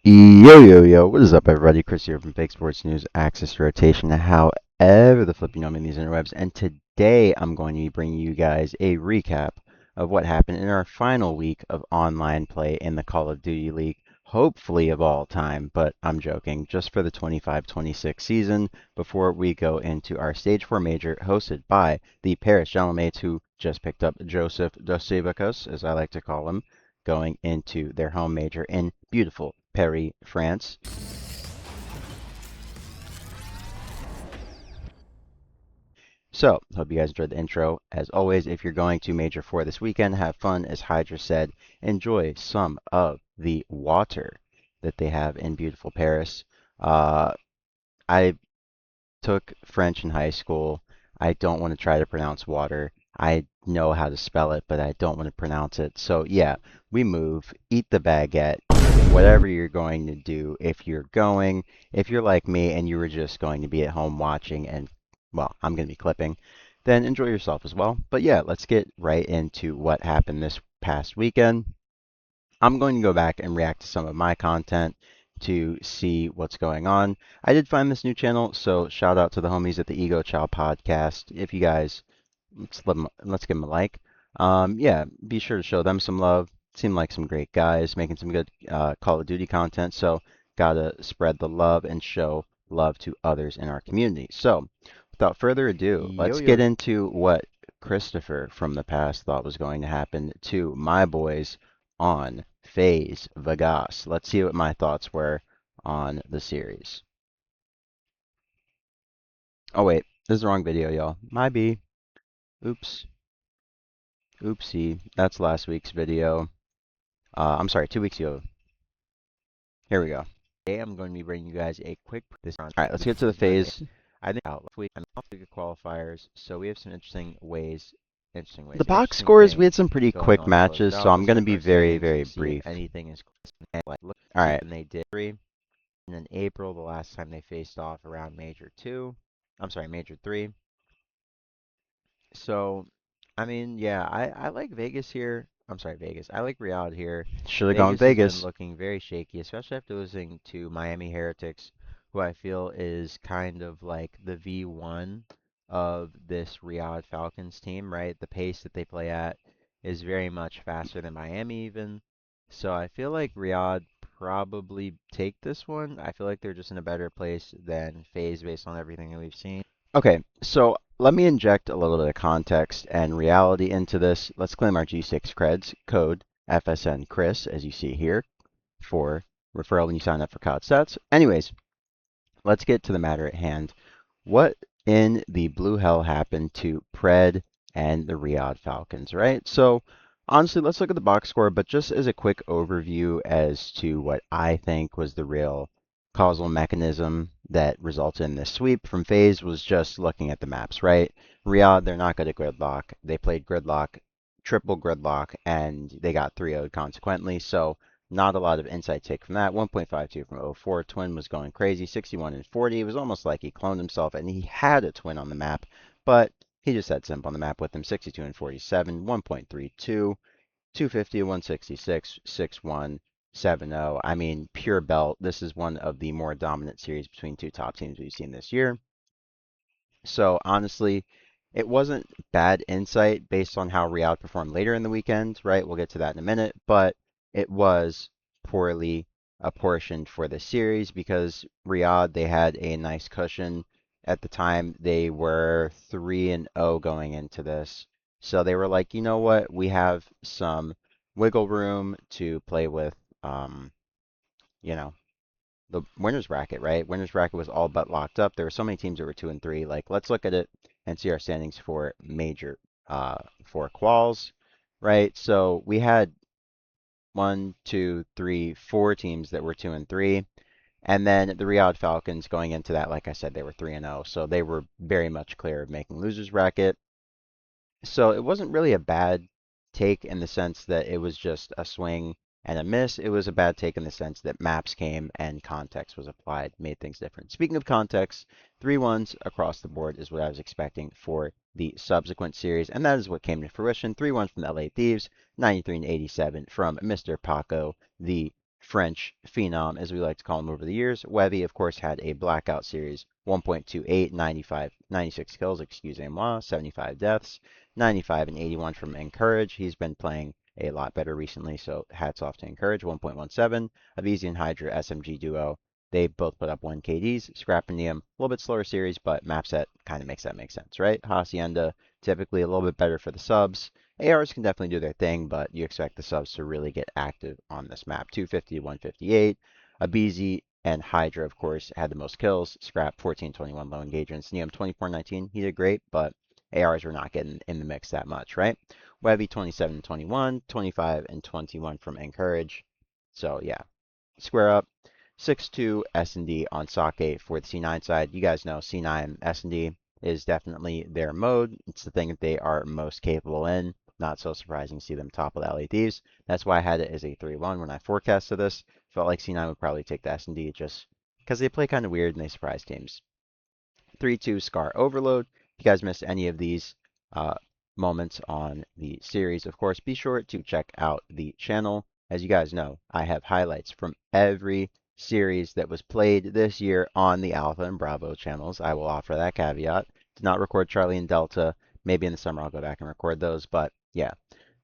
Yo, what is up, everybody? Chris here from Fake Sports News, Access to Rotation, however the flip you know me in these interwebs. And today I'm going to be bringing you guys a recap of what happened in our final week of online play in the Call of Duty League, hopefully of all time, but I'm joking, just for the 25-26 season before we go into our Stage 4 Major hosted by the Paris Gentlemen who just picked up JoeDeceives, as I like to call him, going into their home major in beautiful Paris, France. So, hope you guys enjoyed the intro. As always, if you're going to Major 4 this weekend, have fun, as Hydra said. Enjoy some of the water that they have in beautiful Paris. I took French in high school. I don't want to try to pronounce water. I know how to spell it, but I don't want to pronounce it. So, yeah, we move, eat the baguette, whatever you're going to do. If you're like me and you were just going to be at home watching and, well, I'm going to be clipping, then enjoy yourself as well. But yeah, let's get right into what happened this past weekend. I'm going to go back and react to some of my content to see what's going on. I did find this new channel, so shout out to the homies at the Ego Chow podcast. If you guys, let's give them a like. Yeah, be sure to show them some love. Seem like some great guys making some good Call of Duty content, so gotta spread the love and show love to others in our community. So, without further ado, let's get into what Christopher from the past thought was going to happen to my boys on Faze Vegas. Let's see what my thoughts were on the series. Oh wait, this is the wrong video, y'all. My B. Oops. Oopsie. That's last week's video. I'm sorry, 2 weeks ago. Here we go. Today I'm going to be bringing you guys a quick. Alright, let's get to the Faze. I think last week I'm off the qualifiers, so we have some interesting ways. The box scores, we had some pretty quick matches, so I'm going to be very, very brief. Anything is alright. And they did 3. And then April, the last time they faced off around Major 2. I'm sorry, Major 3. So, I mean, yeah, I like Vegas here. I'm sorry, Vegas. I like Riyadh here. Should have gone Vegas. Has been looking very shaky, especially after losing to Miami Heretics, who I feel is kind of like the V1 of this Riyadh Falcons team, right? The pace that they play at is very much faster than Miami even. So I feel like Riyadh probably take this one. I feel like they're just in a better place than FaZe based on everything that we've seen. Okay, so let me inject a little bit of context and reality into this. Let's claim our G6 creds, code FSN Chris, as you see here, for referral when you sign up for COD sets. Anyways, let's get to the matter at hand. What in the blue hell happened to Pred and the Riyadh Falcons, right? So, honestly, let's look at the box score, but just as a quick overview as to what I think was the real causal mechanism that resulted in this sweep from FaZe was just looking at the maps, right? Riyadh, they're not good at gridlock. They played gridlock, triple gridlock, and they got 3-0'd consequently. So not a lot of insight take from that. 1.52 from 0-4. Twin was going crazy. 61 and 40. It was almost like he cloned himself, and he had a twin on the map, but he just had Simp on the map with him. 62 and 47. 1.32. 250, 166, 6-1. 7-0. I mean, pure belt. This is one of the more dominant series between two top teams we've seen this year. So honestly, it wasn't bad insight based on how Riyadh performed later in the weekend, right? We'll get to that in a minute, but it was poorly apportioned for the series because Riyadh, they had a nice cushion. At the time, they were 3-0 going into this. So they were like, you know what? We have some wiggle room to play with, you know, the winners bracket, right? Winners bracket was all but locked up. There were so many teams that were 2 and 3. Like, let's look at it and see our standings for major, for quals, right? So we had 1, 2, 3, 4 teams that were 2 and 3. And then the Riyadh Falcons going into that, like I said, they were 3-0. So they were very much clear of making losers bracket. So it wasn't really a bad take in the sense that it was just a swing and a miss. It was a bad take in the sense that maps came and context was applied, made things different. Speaking of context, 3-1s across the board is what I was expecting for the subsequent series, and that is what came to fruition. 3-1 from the LA Thieves, 93 and 87 from Mr. Paco, the French phenom, as we like to call him over the years. Webby, of course, had a blackout series, 1.28, 95, 96 kills, excusez-moi, 75 deaths, 95 and 81 from Encourage. He's been playing a lot better recently, so hats off to Encourage, 1.17. Avizi and Hydra SMG duo, they both put up 1 KDs. Scrap and Neum, a little bit slower series, but map set kind of makes that make sense, right? Hacienda, typically a little bit better for the subs. ARs can definitely do their thing, but you expect the subs to really get active on this map. 250 to 158. Abizi and Hydra, of course, had the most kills. Scrap 1421 low engagements. Neum 2419. He did great, but ARs were not getting in the mix that much, right? Webby 27 21, 25 and 21 from Encourage. So yeah, square up. 6-2 S&D on Sake for the C9 side. You guys know C9 S&D is definitely their mode. It's the thing that they are most capable in. Not so surprising to see them top of the LA Thieves. That's why I had it as a 3-1 when I forecasted this. Felt like C9 would probably take the S&D just because they play kind of weird and they surprise teams. 3-2 Scar Overload. If you guys missed any of these uh, moments on the series, of course, be sure to check out the channel. As you guys know, I have highlights from every series that was played this year on the Alpha and Bravo channels. I will offer that caveat. Did not record Charlie and Delta. Maybe in the summer I'll go back and record those, but yeah.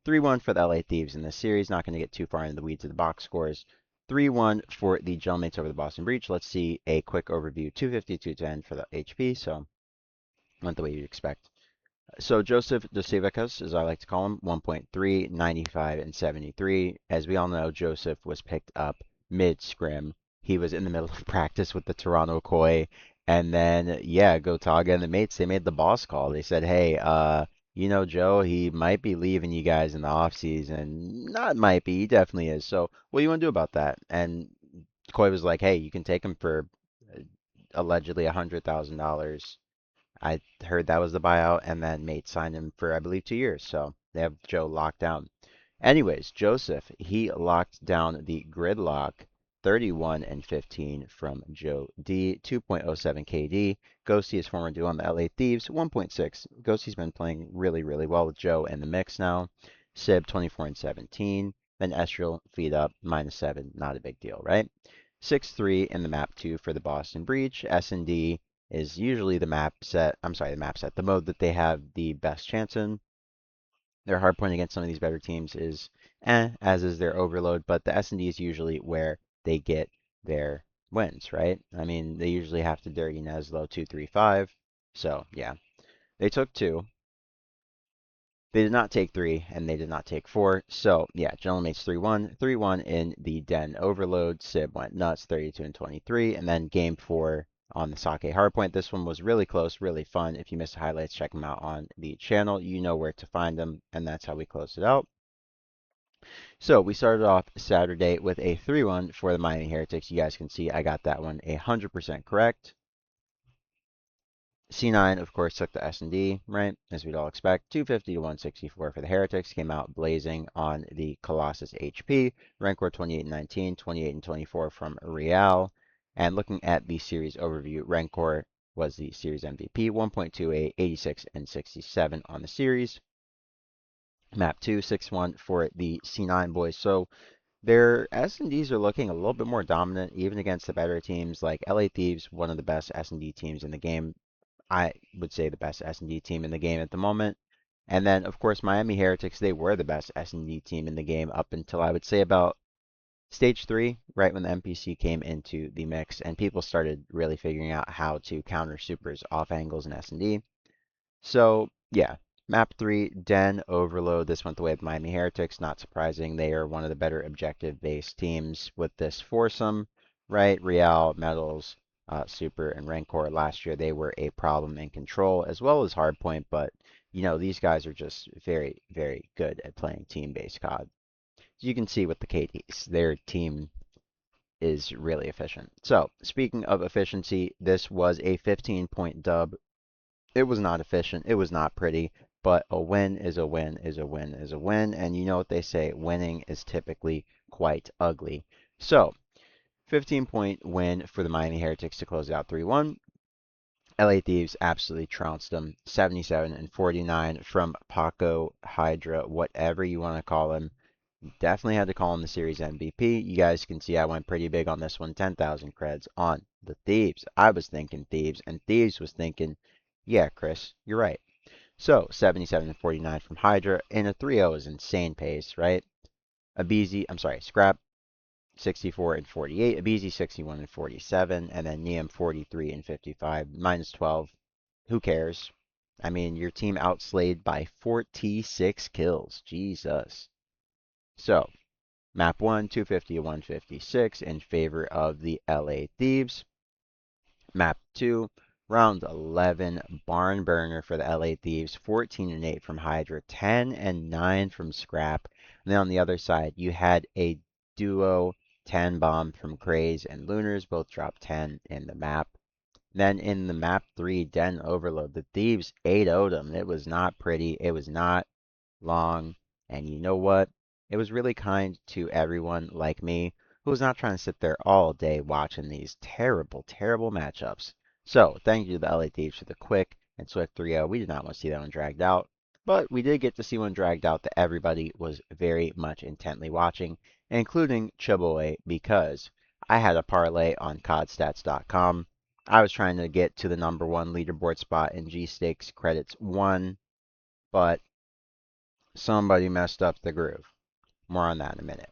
3-1 for the LA Thieves in this series. Not going to get too far into the weeds of the box scores. 3-1 for the Gentlemen over the Boston Breach. Let's see a quick overview. 250, 210 for the HP, so went the way you'd expect. So JoeDeceives, as I like to call him, 1.3, 95, and 73. As we all know, Joseph was picked up mid-scrim. He was in the middle of practice with the Toronto Koi. And then, yeah, Gotaga and the mates, they made the boss call. They said, hey, you know, Joe, he might be leaving you guys in the offseason. Not might be, he definitely is. So what do you want to do about that? And Koi was like, hey, you can take him for allegedly $100,000. I heard that was the buyout, and then Mate signed him for, I believe, 2 years. So they have Joe locked down. Anyways, Joseph, he locked down the gridlock 31 and 15 from Joe D, 2.07 KD. Ghosty, his former duo on the LA Thieves, 1.6. Ghosty's been playing really, really well with Joe in the mix now. Sib, 24 and 17. Then Estriel, feed up, -7. Not a big deal, right? 6-3 in the map 2 for the Boston Breach. S&D is usually the map set, the mode that they have the best chance in. Their hard point against some of these better teams is as is their overload, but the S&D is usually where they get their wins, right? I mean, they usually have to dirty Neslo 2-3-5. So, yeah. They took 2. They did not take 3, and they did not take 4. So, yeah, Gentleman's 3-1. 3-1 in the Den Overload. Sib went nuts, 32 and 23. And then game 4 on the Sake Hardpoint. This one was really close, really fun. If you missed the highlights, check them out on the channel. You know where to find them, and that's how we closed it out. So we started off Saturday with a 3-1 for the Miami Heretics. You guys can see I got that one 100% correct. C9, of course, took the S&D, right, as we'd all expect. 250 to 164 for the Heretics. Came out blazing on the Colossus HP. Rancor 28 and 19, 28 and 24 from Riyadh. And looking at the series overview, Rancor was the series MVP. 1.28, 86 and 67 on the series. Map 2, 6-1 for the C9 boys. So their S&Ds are looking a little bit more dominant, even against the better teams like LA Thieves, one of the best S&D teams in the game. I would say the best S&D team in the game at the moment. And then, of course, Miami Heretics, they were the best S&D team in the game up until I would say about stage 3, right when the NPC came into the mix and people started really figuring out how to counter supers off angles in S&D. So, yeah, map 3, Den Overload. This went the way of Miami Heretics. Not surprising. They are one of the better objective-based teams with this foursome, right? Real, Metals, Super, and Rancor. Last year, they were a problem in control as well as hardpoint, but, you know, these guys are just very, very good at playing team-based COD. As you can see with the KDs, their team is really efficient. So, speaking of efficiency, this was a 15-point dub. It was not efficient. It was not pretty. But a win is a win is a win is a win. And you know what they say, winning is typically quite ugly. So, 15-point win for the Miami Heretics to close it out 3-1. LA Thieves absolutely trounced them. 77 and 49 from Paco, Hydra, whatever you want to call him. Definitely had to call him the series MVP. You guys can see I went pretty big on this one. 10,000 creds on the Thieves. I was thinking Thieves, and Thieves was thinking, yeah, Chris, you're right. So, 77 and 49 from Hydra, and a 3-0 is insane pace, right? Scrap, 64 and 48, Abizi 61 and 47, and then Neum 43 and 55, minus 12. Who cares? I mean, your team outslayed by 46 kills. Jesus. So, map 1, 250 to 156 in favor of the LA Thieves. Map 2, round 11, barn burner for the LA Thieves, 14 and 8 from Hydra, 10 and 9 from Scrap. And then on the other side, you had a duo 10 bomb from Craze and Lunars, both dropped 10 in the map. Then in the map 3, Den Overload, the Thieves 8-0'd them. It was not pretty. It was not long. And you know what? It was really kind to everyone like me who was not trying to sit there all day watching these terrible, terrible matchups. So, thank you to the LA Thieves for the quick and swift 3-0. We did not want to see that one dragged out, but we did get to see one dragged out that everybody was very much intently watching, including Chaboy, because I had a parlay on codstats.com. I was trying to get to the number 1 leaderboard spot in G Stakes credits 1, but somebody messed up the groove. More on that in a minute.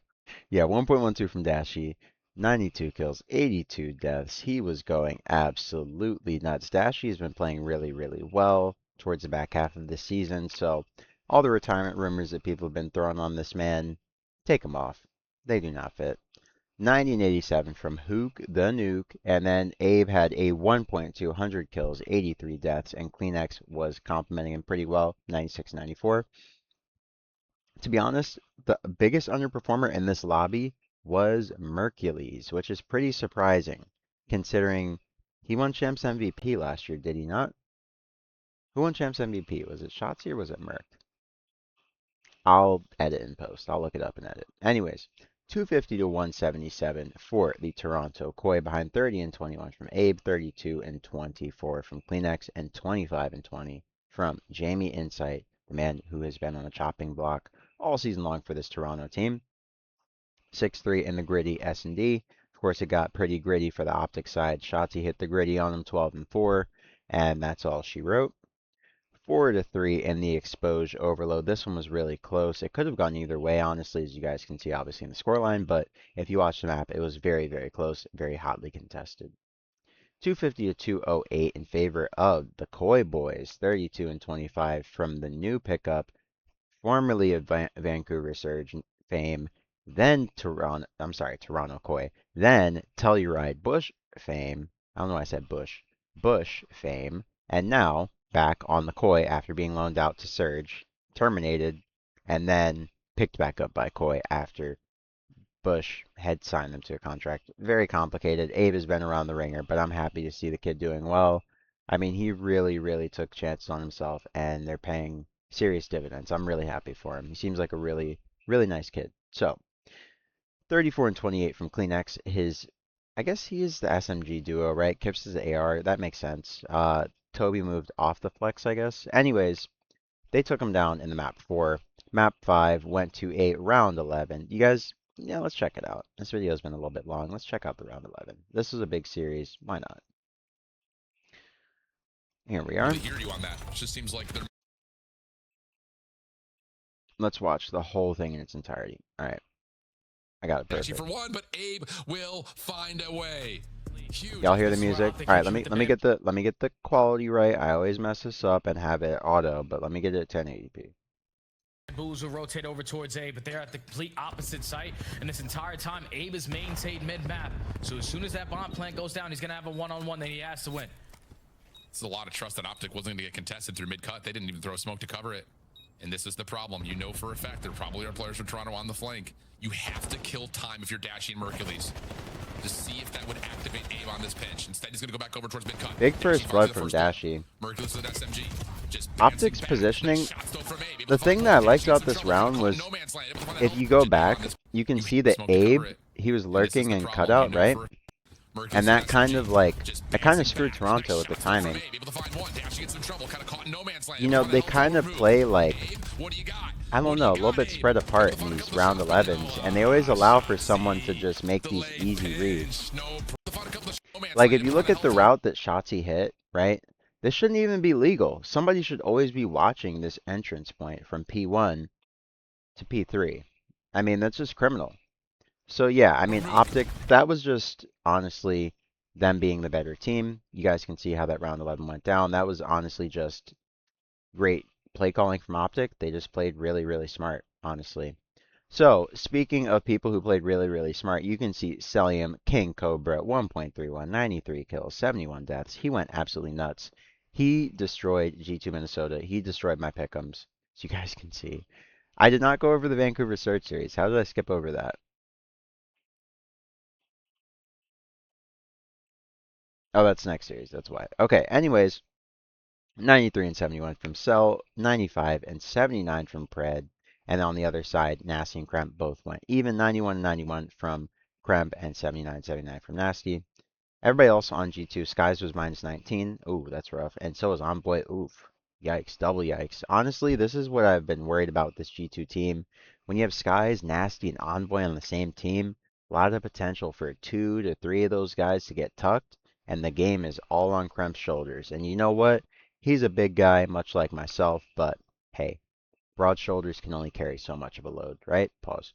Yeah, 1.12 from Dashy, 92 kills, 82 deaths. He was going absolutely nuts. Dashy has been playing really, really well towards the back half of the season, so all the retirement rumors that people have been throwing on this man, take them off. They do not fit. 90 and 87 from Hook the Nuke, and then Abe had a 1.2, 100 kills, 83 deaths, and Kleenex was complimenting him pretty well, 96, 94. To be honest, the biggest underperformer in this lobby was Mercules, which is pretty surprising considering he won Champs MVP last year, did he not? Who won Champs MVP? Was it Shotzi or was it Merc? I'll edit in post. I'll look it up and edit. Anyways, 250 to 177 for the Toronto Koi, behind 30 and 21 from Abe, 32 and 24 from Kleenex, and 25 and 20 from Jamie Insight, the man who has been on the chopping block all season long for this Toronto team. 6-3 in the gritty S&D. Of course, it got pretty gritty for the OpTic side. Shotzi hit the gritty on him, 12 and 4, and that's all she wrote. 4-3 in the exposed overload. This one was really close. It could have gone either way, honestly, as you guys can see, obviously, in the scoreline, but if you watch the map, it was very, very close, very hotly contested. 250 to 208 in favor of the Koi boys, 32 and 25 from the new pickup, formerly of Vancouver Surge fame, then Toronto Koi, then Telluride Bush fame. I don't know why I said Bush. Bush fame, and now back on the Koi after being loaned out to Surge, terminated, and then picked back up by Koi after Bush had signed them to a contract. Very complicated. Abe has been around the ringer, but I'm happy to see the kid doing well. I mean, he really, really took chances on himself, and they're paying serious dividends. I'm really happy for him. He seems like a really, really nice kid. So, 34 and 28 from Kleenex. I guess he is the SMG duo, right? Kips is the AR. That makes sense. Toby moved off the flex, I guess. Anyways, they took him down in the map 4. Map 5 went to a round 11. You guys, yeah, let's check it out. This video's been a little bit long. Let's check out the round 11. This is a big series. Why not? Here we are. I hear you on that. It just seems like they're... Let's watch the whole thing in its entirety. All right. I got it perfect. For one, but Abe will find a way. Y'all hear the music? All right, let me get the quality right. I always mess this up and have it auto, but let me get it at 1080p. Bulls will rotate over towards Abe, but they're at the complete opposite site, and this entire time Abe is maintained mid-map. So as soon as that bomb plant goes down, he's gonna have a one-on-one that he has to win. It's a lot of trust that OpTic wasn't gonna get contested through mid-cut. They didn't even throw smoke to cover it. And this is the problem. You know for a fact there probably are players from Toronto on the flank. You have to kill time if you're dashing Mercules. To see if that would activate Abe on this pinch. Instead, he's gonna go back over towards mid-cut. Big first blood from Dashy. Mercules with SMG. OpTic's positioning. The thing that I liked about this round was, if you go back, you can see that Abe, he was lurking in cutout, right? And that kind of screwed Toronto with the timing. You know, they kind of play like I don't know, a little bit spread apart in these round 11s, and they always allow for someone to just make these easy reads. Like, if you look at the route that Shotzi hit, right, this shouldn't even be legal. Somebody should always be watching this entrance point from P1 to P3. I mean, that's just criminal. So, yeah, I mean, OpTic, that was just, honestly, them being the better team. You guys can see how that round 11 went down. That was honestly just great play calling from OpTic. They just played really, really smart, honestly. So, speaking of people who played really, really smart, you can see Celium, King Cobra, 1.31, 93 kills, 71 deaths. He went absolutely nuts. He destroyed G2 Minnesota. He destroyed my pick'ems, as you guys can see. I did not go over the Vancouver Search Series. How did I skip over that? Oh, that's next series. That's why. Okay, anyways, 93 and 71 from Cell, 95 and 79 from Pred, and on the other side, Nasty and Kremp both went even, 91 and 91 from Kremp and 79 from Nasty. Everybody else on G2, Skies was minus 19. Ooh, that's rough. And so was Envoy. Oof. Yikes. Double yikes. Honestly, this is what I've been worried about with this G2 team. When you have Skies, Nasty, and Envoy on the same team, a lot of potential for 2 to 3 of those guys to get tucked, and the game is all on Kremp's shoulders. And you know what? He's a big guy, much like myself, but hey, broad shoulders can only carry so much of a load, right? Pause.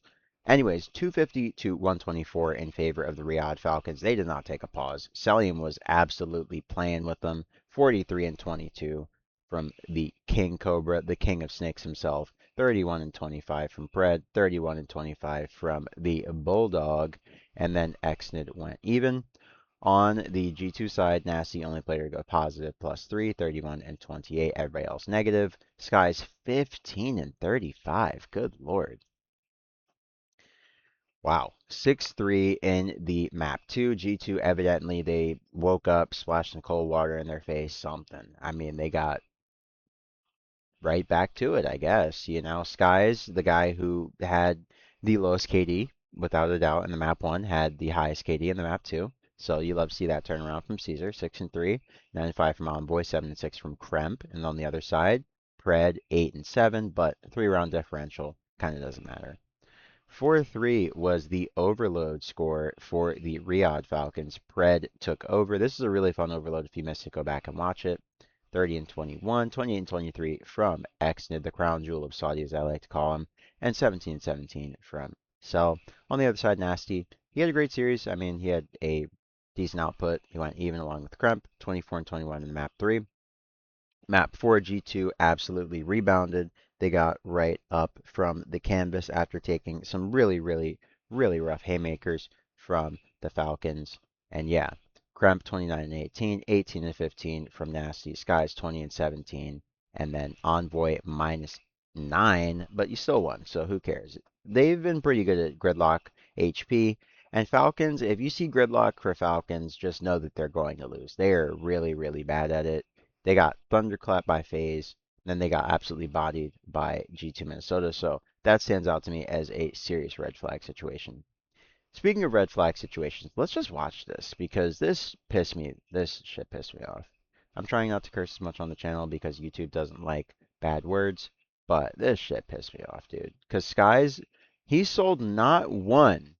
Anyways, 250 to 124 in favor of the Riyadh Falcons. They did not take a pause. Celium was absolutely playing with them. 43 and 22 from the King Cobra, the king of snakes himself. 31 and 25 from Pred. 31 and 25 from the Bulldog. And then Xnid went even. On the G2 side, Nasty only player to go positive, +3, 31 and 28. Everybody else negative. Skies 15 and 35. Good lord. Wow. 6-3 in the map 2. G2 evidently they woke up, splashed some cold water in their face, something. I mean, they got right back to it, I guess. You know, Skies, the guy who had the lowest KD, without a doubt, in the map 1, had the highest KD in the map 2. So you love to see that turnaround from Caesar. 6 and 3, 9 and 5 from Envoy, 7 and 6 from Kremp. And on the other side, Pred 8 and 7, but 3-round differential kind of doesn't matter. 4-3 was the overload score for the Riyadh Falcons. Pred took over. This is a really fun overload. If you missed it, go back and watch it. 30 and 21, 28 and 23 from Xnid, the crown jewel of Saudi, as I like to call him, and 17 and 17 from Cell. On the other side, Nasty. He had a great series. I mean, he had a decent output. He went even along with Kremp, 24 and 21 in the map 3. Map 4, G2 absolutely rebounded. They got right up from the canvas after taking some really, really, really rough haymakers from the Falcons. And yeah, Kremp 29 and 18, 18 and 15 from Nasty, Skies 20 and 17, and then Envoy -9, but you still won, so who cares? They've been pretty good at Gridlock HP. And Falcons, if you see Gridlock for Falcons, just know that they're going to lose. They are really, really bad at it. They got thunderclap by Faze, then they got absolutely bodied by G2 Minnesota, so that stands out to me as a serious red flag situation. Speaking of red flag situations, let's just watch this, because this shit pissed me off. I'm trying not to curse as much on the channel because YouTube doesn't like bad words, but this shit pissed me off, dude. Because Skies, he sold not one,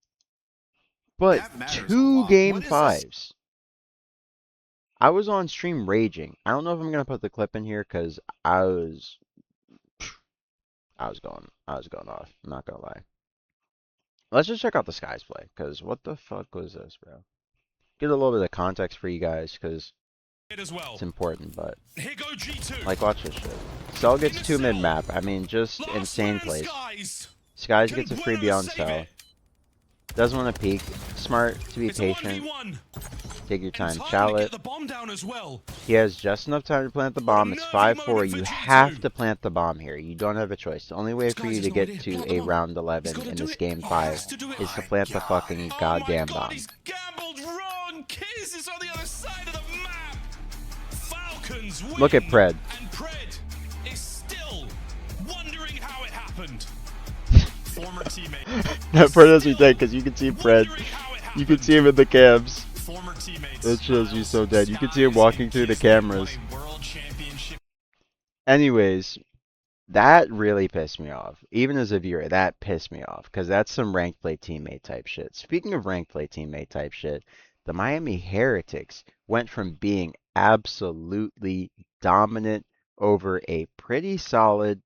but 2 game 5s. I was on stream raging. I don't know if I'm gonna put the clip in here because I was going off. I'm not gonna lie. Let's just check out the Skies play, because what the fuck was this, bro? Get a little bit of context for you guys, because it's important, but like, watch this shit. Cell gets 2 mid map. I mean, just insane plays. Skies gets a freebie on Cell. Doesn't want to peek. Smart to be patient. Take your time. Chalet. He has just enough time to plant the bomb. It's 5-4. You have to plant the bomb here. You don't have a choice. The only way for you to get to a round 11 in this game 5 is to plant the fucking goddamn bomb. He's gambled wrong. Kiz is on the other side of the map. Falcons win. Look at Pred. And Pred is still wondering how it happened. Former teammate. That part doesn't take because you can see Pred. You can see him in the cams. It shows you so dead. You can see him walking through the cameras. Anyways, That really pissed me off. Even as a viewer, that pissed me off because that's some ranked play teammate type shit. Speaking of ranked play teammate type shit, the Miami Heretics went from being absolutely dominant over a pretty solid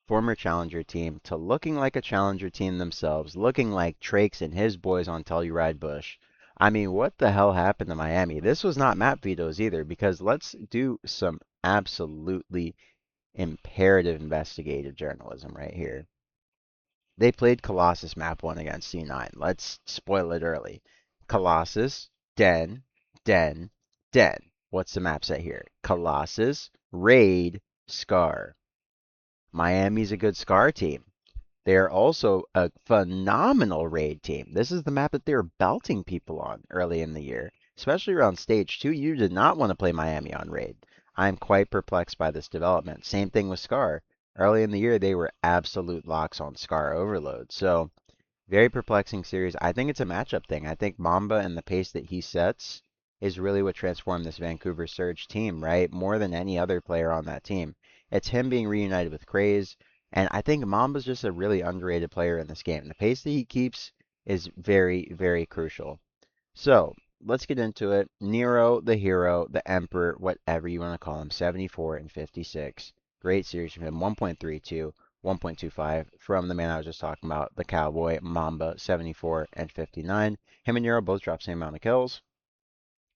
former challenger team to looking like a challenger team themselves, looking like Trakes and his boys on Telluride Bush. I mean, what the hell happened to Miami? This was not map vetoes either, because let's do some absolutely imperative investigative journalism right here. They played Colossus map 1 against C9. Let's spoil it early. Colossus, Den, Den, Den. What's the map set here? Colossus, Raid, Scar. Miami's a good Scar team. They're also a phenomenal raid team. This is the map that they were belting people on early in the year, especially around stage 2. You did not want to play Miami on raid. I'm quite perplexed by this development. Same thing with Scar. Early in the year, they were absolute locks on Scar Overload. So very perplexing series. I think it's a matchup thing. I think Mamba and the pace that he sets is really what transformed this Vancouver Surge team, right? More than any other player on that team. It's him being reunited with Craze, and I think Mamba's just a really underrated player in this game. The pace that he keeps is very, very crucial. So let's get into it. Nero, the hero, the emperor, whatever you want to call him, 74 and 56. Great series from him. 1.32, 1.25 from the man I was just talking about, the cowboy, Mamba, 74 and 59. Him and Nero both drop same amount of kills.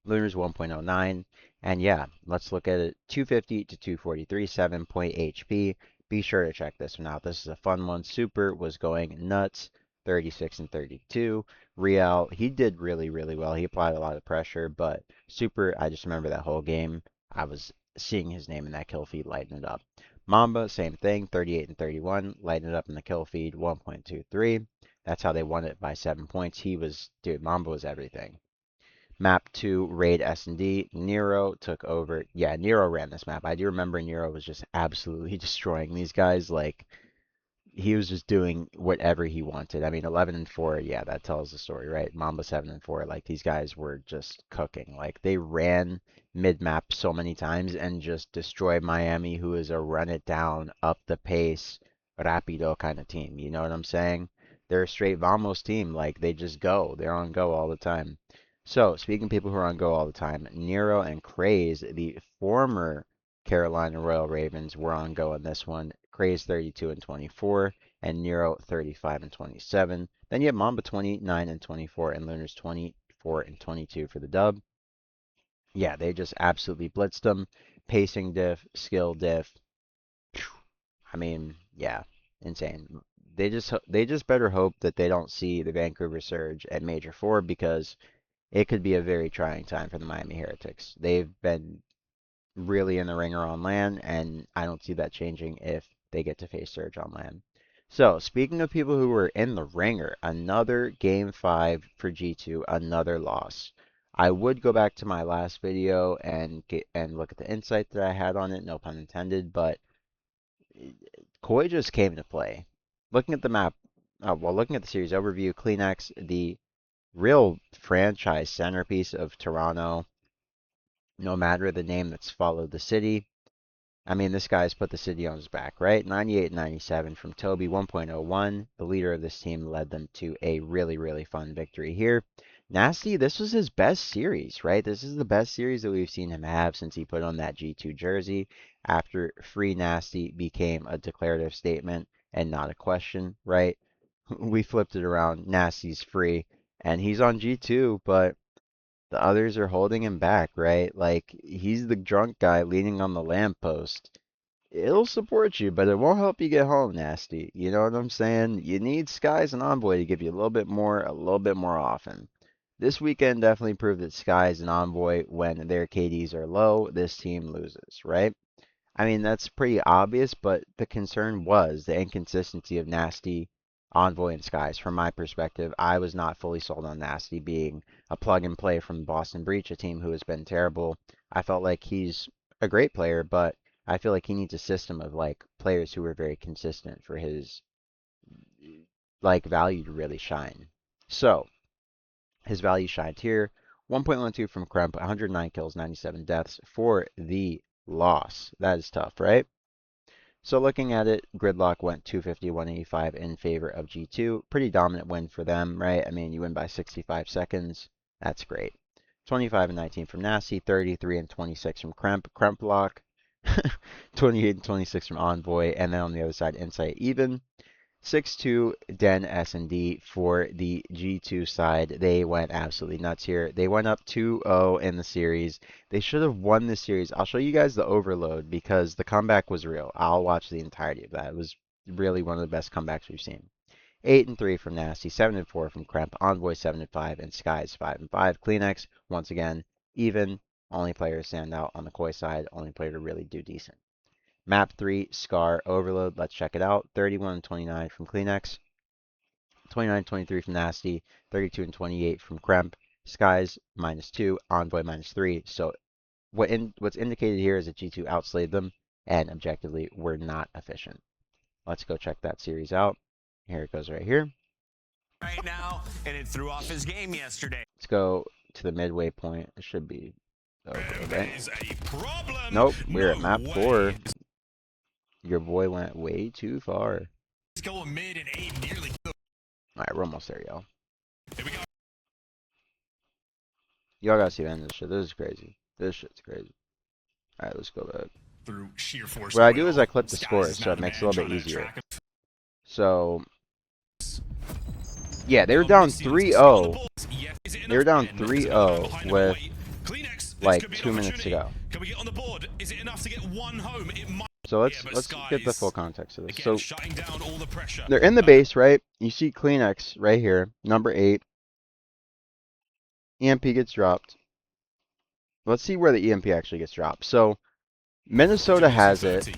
Lunar's 1.09. And yeah, let's look at it. 250 to 243, 7 point HP. Be sure to check this one out. This is a fun one. Super was going nuts. 36 and 32. Real, he did really, really well. He applied a lot of pressure, but Super, I just remember that whole game. I was seeing his name in that kill feed, lighting it up. Mamba, same thing, 38 and 31, lighting it up in the kill feed, 1.23. That's how they won it by 7 points. Dude, Mamba was everything. Map 2, Raid S&D. Nero took over. Yeah, Nero ran this map. I do remember Nero was just absolutely destroying these guys. Like, he was just doing whatever he wanted. I mean, 11 and 4, yeah, that tells the story, right? Mamba 7 and 4, like these guys were just cooking. Like they ran mid map so many times and just destroyed Miami, who is a run it down, up the pace, rapido kind of team. You know what I'm saying? They're a straight Vamos team. Like they just go. They're on go all the time. So, speaking of people who are on go all the time, Nero and Craze, the former Carolina Royal Ravens, were on go in this one. Craze 32 and 24, and Nero 35 and 27. Then you have Mamba 29 and 24, and Lunar's 24 and 22 for the dub. Yeah, they just absolutely blitzed them. Pacing diff, skill diff. I mean, yeah, insane. They just better hope that they don't see the Vancouver Surge at Major 4 because it could be a very trying time for the Miami Heretics. They've been really in the ringer on land, and I don't see that changing if they get to face Surge on land. So, speaking of people who were in the ringer, another Game 5 for G2, another loss. I would go back to my last video and look at the insight that I had on it, no pun intended, but Koi just came to play. Looking at the map, looking at the series overview, Kleenex, the real franchise centerpiece of Toronto, no matter the name that's followed the city. I mean, this guy's put the city on his back, right? 98 97 from Toby, 1.01. The leader of this team led them to a really, really fun victory here. Nasty, this was his best series, right? This is the best series that we've seen him have since he put on that G2 jersey after Free Nasty became a declarative statement and not a question, right? We flipped it around. Nasty's free, and he's on G2, but the others are holding him back, right? Like, he's the drunk guy leaning on the lamppost. It'll support you, but it won't help you get home, Nasty. You know what I'm saying? You need Skies and Envoy to give you a little bit more often. This weekend definitely proved that Skies and Envoy, when their KDs are low, this team loses, right? I mean, that's pretty obvious, but the concern was the inconsistency of Nasty, Envoy, and Skies. From my perspective, I was not fully sold on Nasty being a plug and play from Boston Breach, a team who has been terrible. I felt like he's a great player, but I feel like he needs a system of like players who are very consistent for his like value to really shine. So his value shined here. 1.12 from Kremp, 109 kills, 97 deaths for the loss. That is tough, right? So looking at it, Gridlock went 250-185 in favor of G2. Pretty dominant win for them, right? I mean, you win by 65 seconds. That's great. 25-19 from Nasty, 33-26 from Kremp Lock, 28-26 from Envoy, and then on the other side, Insight even. 6-2 Den S&D for the G2 side. They went absolutely nuts here. They went up 2-0 in the series. They should have won the series. I'll show you guys the overload because the comeback was real. I'll watch the entirety of that. It was really one of the best comebacks we've seen. 8-3 from Nasty, 7-4 from Kremp, Envoy 7-5, and Skies 5-5. Kleenex, once again, even. Only player to stand out on the Koi side. Only player to really do decent. Map 3, Scar, Overload. Let's check it out. 31-29 from Kleenex. 29-23 from Nasty. 32-28 from Kremp. Skies, -2. Envoy, -3. So what's indicated here is that G2 outslayed them and objectively were not efficient. Let's go check that series out. Here it goes right here. Right now, and it threw off his game yesterday. Let's go to the midway point. It should be over, right? Is a problem. Nope, we're at No map way. 4. Your boy went way too far. He's going mid and Abe nearly. Alright, we're almost there, y'all. Here we go. Y'all gotta see the end of this shit. This is crazy. This shit's crazy. Alright, let's go back. Through sheer force. What I do is I clip the Skies scores is so now it the makes it a man little bit trying to easier. track him. So, yeah, they were down 3-0. They were down 3-0 with like 2 minutes to go. Can we get on the board? Is it enough to get one home? It might. So let's Yeah, but get the Skies, full context of this. Again, So shutting down all the pressure. they're in the base, right? You see Kleenex right here, number 8. EMP gets dropped. Let's see where the EMP actually gets dropped. So Minnesota has it.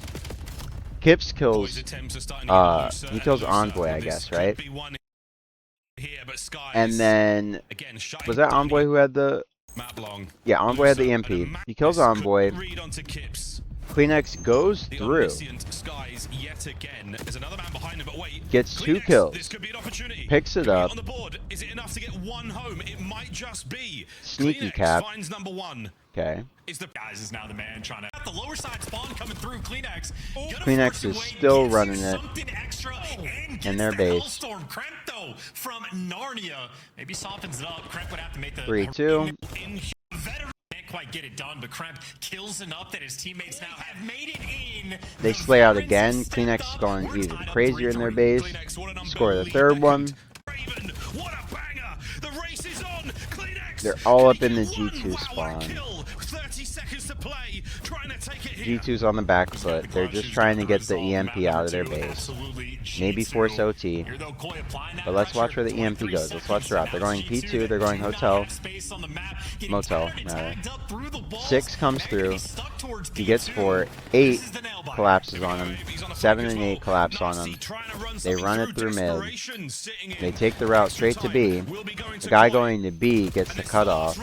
Kips kills he kills Envoy, I guess, right? And then was that Envoy who had the Yeah, Envoy had the EMP. He kills Envoy. Kleenex goes through. Gets 2 kills. Picks it up. Sneaky cap. Okay. Is now the man trying to the lower side spawn coming through. Kleenex is still running it in their base. From Narnia. Maybe softens it up. Kremp would have to make the 3-2. Can't quite get it done, but Kremp kills enough that his teammates now have made it in. They slay out again. Kleenex is going even crazier in their base. Score the 3rd one. What a banger! The race is on. Kleenex. They're all up in the G2 spawn. 30 seconds to play. Trying to take it here. G2's on the back foot. They're just trying to get the EMP out of their base. Maybe force OT. But let's watch where the EMP goes. Let's watch the route. They're going P2. They're going hotel. Motel, rather. 6 comes through. He gets 4. 8 collapses on him. 7 and 8 collapse on him. They run it through mid. They take the route straight to B. The guy going to B gets the cutoff.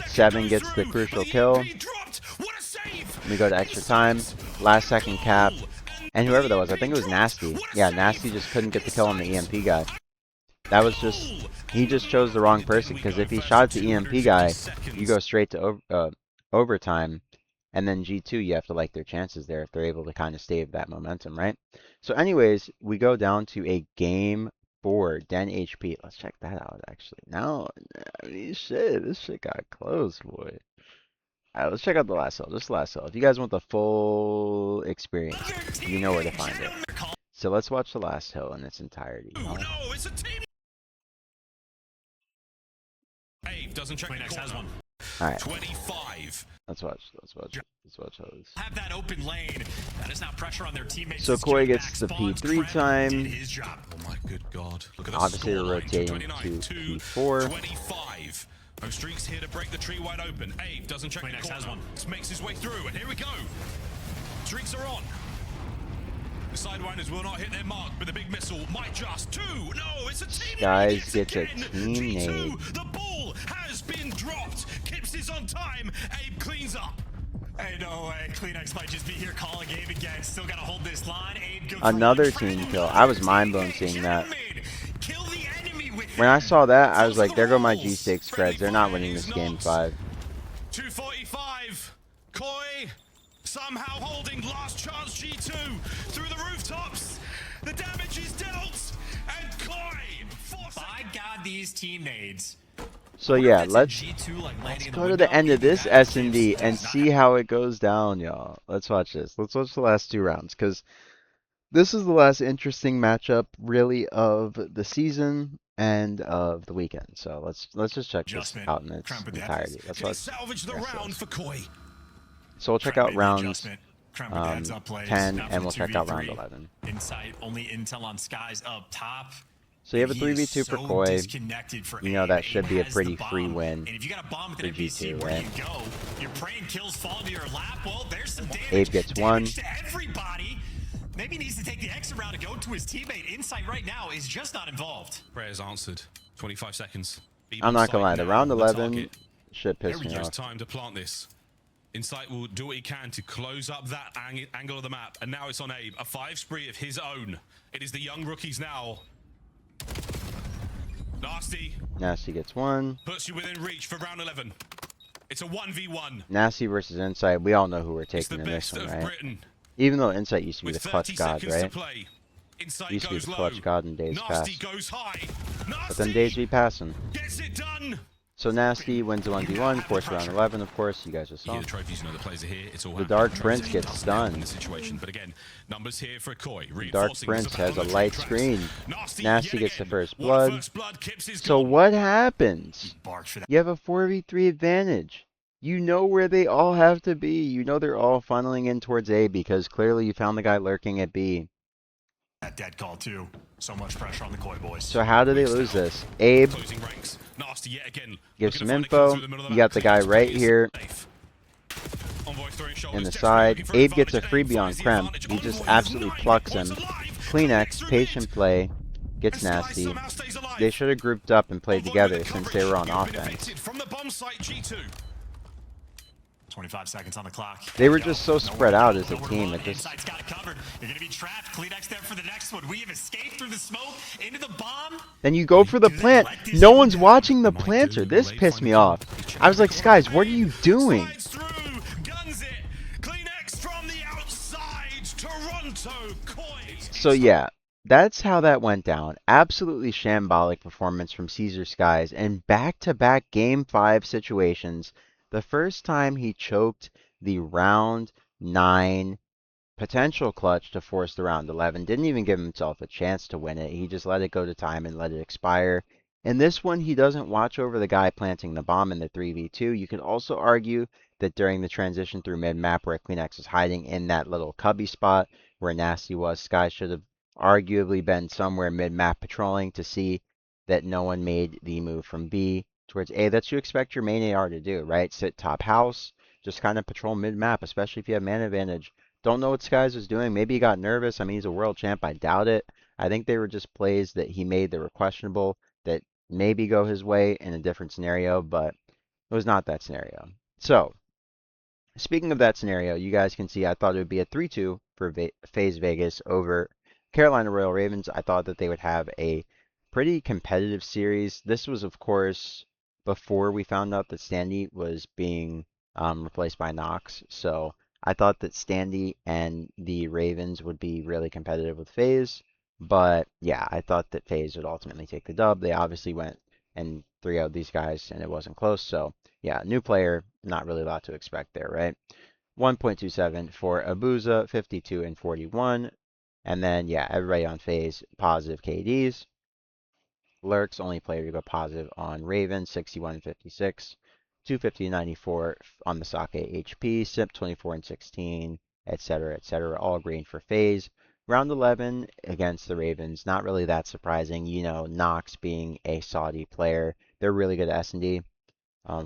7 gets the crucial kill. We go to extra time. Last second cap. And whoever that was, I think it was Nasty. Yeah, Nasty just couldn't get the kill on the EMP guy. That was just, he just chose the wrong person, because if he shot the EMP guy, you go straight to overtime. And then G2, you have to like their chances there if they're able to kind of stave that momentum, right? So anyways, we go down to a game 4, Den HP. Let's check that out, actually. Now, I mean, this shit got close, boy. Alright, let's check out the last hill. Just the last hill. If you guys want the full experience, you know where to find it. So let's watch the last hill in its entirety. Oh no, it's a team. Abe doesn't check the corner. Alright. 25. Let's watch how this. Have that open lane. That is now pressure on their teammates. So Koi gets the P3 time. Oh my good god. Look at Obviously we're rotating to P4. 25. No streaks here to break the tree wide open. Abe doesn't check the corner. Has one. Makes his way through, and here we go. Streaks are on. The sidewinders will not hit their mark, but the big missile might just. 2. No, it's a team. Guys gets a again. team G2, nade. the ball has been dropped. Kips is on time. Abe cleans up. Hey, no way. Kleenex might just be here calling Abe again. Still got to hold this line. Abe goes Another team kill. I was mind blown seeing that. When I saw that, I was like, there go my G6 creds. They're not winning this game 5. 245. Koi somehow holding last chance G2 through the rooftops. The damage is dealt, and Koi. By God, these teammates. So yeah, let's go to the end of this S&D and see how it goes down, y'all. Let's watch this. Let's watch the last 2 rounds, because this is the last interesting matchup, really, of the season and of the weekend. So let's just check this out in its entirety. Let's watch. Salvage the round for Koi. So we'll check out rounds 10, and we'll check out round 11. Insight, only intel on Skies up top. So you have a 3v2 for Koi. You know that should be a pretty free win And if you got a bomb with for an NPC, G2, where right? do you go? You're praying kills fall into your lap. Well, there's some damage. Abe gets one. To everybody. Maybe he needs to take the exit route to go to his teammate. Insight right now is just not involved. Prayers answered. 25 seconds. I'm not gonna lie, the round 11 should piss me off. Time to plant this. Insight will do what he can to close up that angle of the map, and now it's on Abe. A 5 spree of his own. It is the young rookies now. Nasty. Nasty gets 1. Puts you within reach for round 11. It's a 1v1. Nasty versus Insight. We all know who we're It's the taking in this best one, of right? Britain. Even though Insight used to be With the 30 clutch god, seconds to right? play. Insight Used to be goes the low. clutch god in days Nasty past. goes high. But then days be passing. Gets it done. So Nasty wins the 1v1, forced round 11, of course, you guys just You saw. hear the trophies, you know the players are here. It's all The Dark happening. Prince Transition gets doesn't happen in stunned. this situation. But again, numbers here for Koi. The Dark Prince has a light screen. Nasty Nasty gets the again. first One blood. first blood, Kips is So gone. what happens? Barked for that. You have a 4v3 advantage. You know where they all have to be. You know they're all funneling in towards A because clearly you found the guy lurking at B. That dead call too. So much pressure on the Koi boys. So how do they lose this? Abe Closing ranks. Nasty yet again. gives Looking some to find a kill info. through the middle of You the got the map. guy Clean right space. here Safe. Envoy throwing in shoulders, the desperately side. looking for Abe gets a advantage. Abe freebie on finds the Kremp. advantage. He just Envoy is absolutely alive. plucks him. Envoy's alive. Kleenex, Through patient mid. play, gets And Sky nasty. somehow stays alive. They should have grouped up and played Envoy together with the since they were on coverage. You've been offense. evicted from the bomb site G2. 25 seconds on the clock. They were Go. just so Nowhere spread to out go, as a nowhere to team. run. It just Insight's got it covered. You're gonna be trapped. Kleenex there for the next one. We have escaped through the smoke into the bomb. Then you go for the Do they plant. let this No go one's down? watching the Might planter. do. This Late pissed me final off. kill. I was like, Skies, what are you doing? Slides through, guns it. Kleenex from the outside. Toronto Koi. So yeah, that's how that went down. Absolutely shambolic performance from Caesar Skies in back-to-back Game 5 situations. The first time he choked the round 9 potential clutch to force the round 11. Didn't even give himself a chance to win it. He just let it go to time and let it expire. In this one, he doesn't watch over the guy planting the bomb in the 3v2. You could also argue that during the transition through mid-map where Kleenex was hiding in that little cubby spot where Nasty was, Sky should have arguably been somewhere mid-map patrolling to see that no one made the move from B towards A. That's what you expect your main AR to do, right? Sit top house, just kind of patrol mid-map, especially if you have man advantage. Don't know what Skies was doing. Maybe he got nervous. I mean, he's a world champ. I doubt it. I think they were just plays that he made that were questionable that maybe go his way in a different scenario, but it was not that scenario. So, speaking of that scenario, you guys can see I thought it would be a 3-2 for FaZe Vegas over Carolina Royal Ravens. I thought that they would have a pretty competitive series. This was, of course, before we found out that Standy was being replaced by Knox. So I thought that Standy and the Ravens would be really competitive with FaZe. But yeah, I thought that FaZe would ultimately take the dub. They obviously went and 3-0'd these guys, and it wasn't close. So yeah, new player, not really a lot to expect there, right? 1.27 for Abuza, 52 and 41. And then, yeah, everybody on FaZe, positive KDs. Lurks, only player to go positive on Raven, 61 and 56. 250 and 94 on the Sake HP, Simp 24 and 16, etc., etc. All green for FaZe. Round 11 against the Ravens, not really that surprising. You know, Knox being a Saudi player, they're really good at S&D.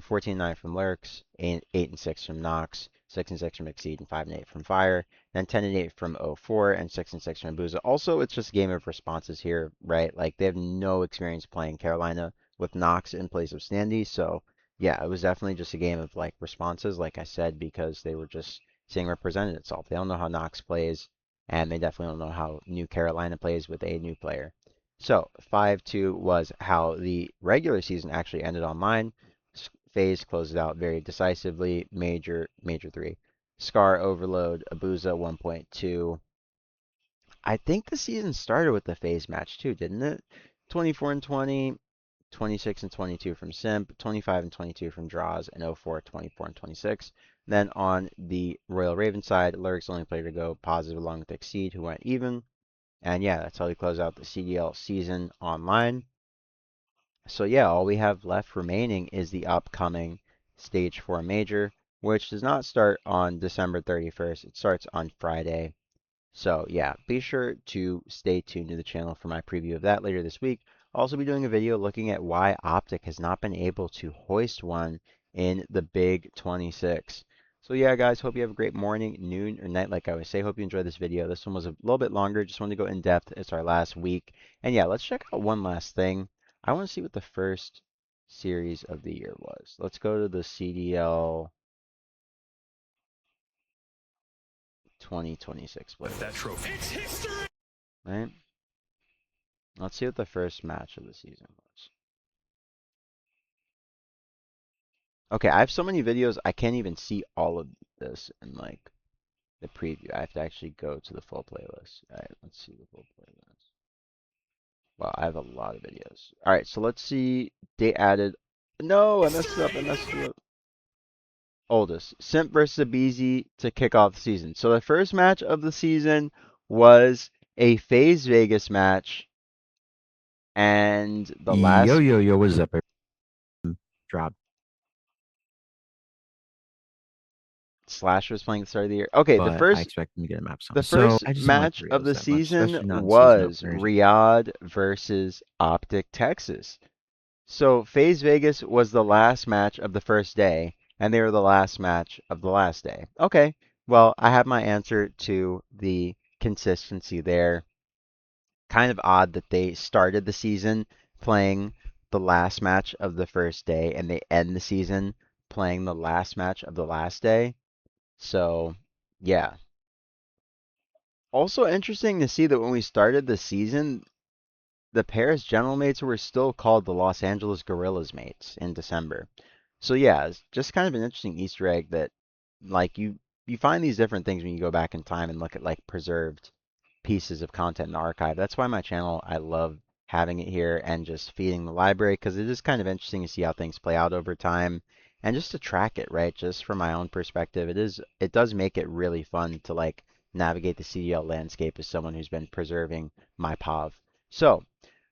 14 and 9 from Lurks, 8 and 6 from Knox, 6 and 6 from Exceed, and 5 and 8 from Fire. Then 10 and 8 from 04, and 6 and 6 from Booza. Also, it's just a game of responses here, right? Like, they have no experience playing Carolina with Knox in place of Standy. So, yeah, it was definitely just a game of, like, responses, like I said, because they were just seeing represented itself. They don't know how Knox plays, and they definitely don't know how New Carolina plays with a new player. So, 5-2 was how the regular season actually ended online. FaZe closed it out very decisively, major 3. Scar, Overload, Abuza 1.2. I think the season started with the Faze match too, didn't it? 24 and 20, 26 and 22 from Simp, 25 and 22 from Draws, and 04, 24 and 26. Then on the Royal Raven side, Lurk's the only player to go positive along with Exceed, who went even. And yeah, that's how we close out the CDL season online. So yeah, all we have left remaining is the upcoming Stage 4 Major, which does not start on December 31st. It starts on Friday. So yeah, be sure to stay tuned to the channel for my preview of that later this week. I'll also be doing a video looking at why OpTic has not been able to hoist one in the Big 26. So yeah, guys, hope you have a great morning, noon, or night. Like I always say, hope you enjoyed this video. This one was a little bit longer. Just wanted to go in depth. It's our last week. And yeah, let's check out one last thing. I want to see what the first series of the year was. Let's go to the CDL 2026 With that trophy. It's history! right? Let's see what the first match of the season was. Okay, I have so many videos, I can't even see all of this in like the preview. I have to actually go to the full playlist. Alright, let's see the full playlist. Wow, I have a lot of videos. Alright, so let's see. They added. No, I messed it up. I messed it up. Oldest. Simp versus Abizi to kick off the season. So the first match of the season was a Faze Vegas match. And the last. Yo, what is up? Drop. Slash was playing at the start of the year. Okay, I expect them to get a map song. The first match of the season was Riyadh versus OpTic Texas. So FaZe Vegas was the last match of the first day, and they were the last match of the last day. Okay, well, I have my answer to the consistency there. Kind of odd that they started the season playing the last match of the first day, and they end the season playing the last match of the last day. So, yeah. Also interesting to see that when we started the season, the Paris General mates were still called the Los Angeles Gorillas mates in December. So yeah, it's just kind of an interesting Easter egg that like you find these different things when you go back in time and look at like preserved pieces of content in the archive. That's why my channel, I love having it here and just feeding the library because it is kind of interesting to see how things play out over time and just to track it, right? Just from my own perspective, it does make it really fun to like navigate the CDL landscape as someone who's been preserving my POV. So,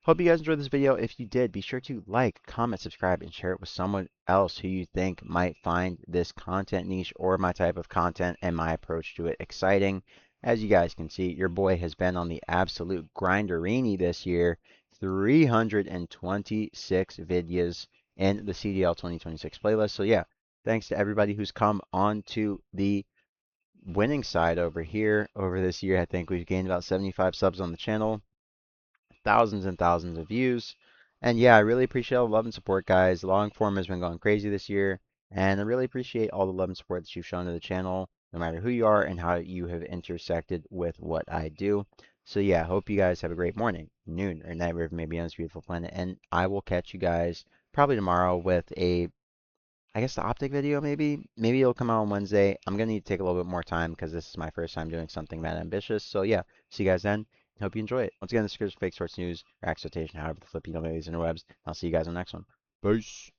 hope you guys enjoyed this video. If you did, be sure to like, comment, subscribe, and share it with someone else who you think might find this content niche or my type of content and my approach to it exciting. As you guys can see, your boy has been on the absolute grinderini this year. 326 videos in the CDL 2026 playlist. So yeah, thanks to everybody who's come on to the winning side over here. Over this year, I think we've gained about 75 subs on the channel. Thousands and thousands of views. And yeah, I really appreciate all the love and support, guys. Long form has been going crazy this year. And I really appreciate all the love and support that you've shown to the channel, no matter who you are and how you have intersected with what I do. So yeah, I hope you guys have a great morning, noon, or night, wherever you may be on this beautiful planet. And I will catch you guys probably tomorrow with I guess the OpTic video maybe. Maybe it'll come out on Wednesday. I'm going to need to take a little bit more time because this is my first time doing something that ambitious. So yeah, see you guys then. Hope you enjoy it. Once again, this is Fake Sports News, or Exploitation, however the flip you know these interwebs. I'll see you guys on the next one. Peace.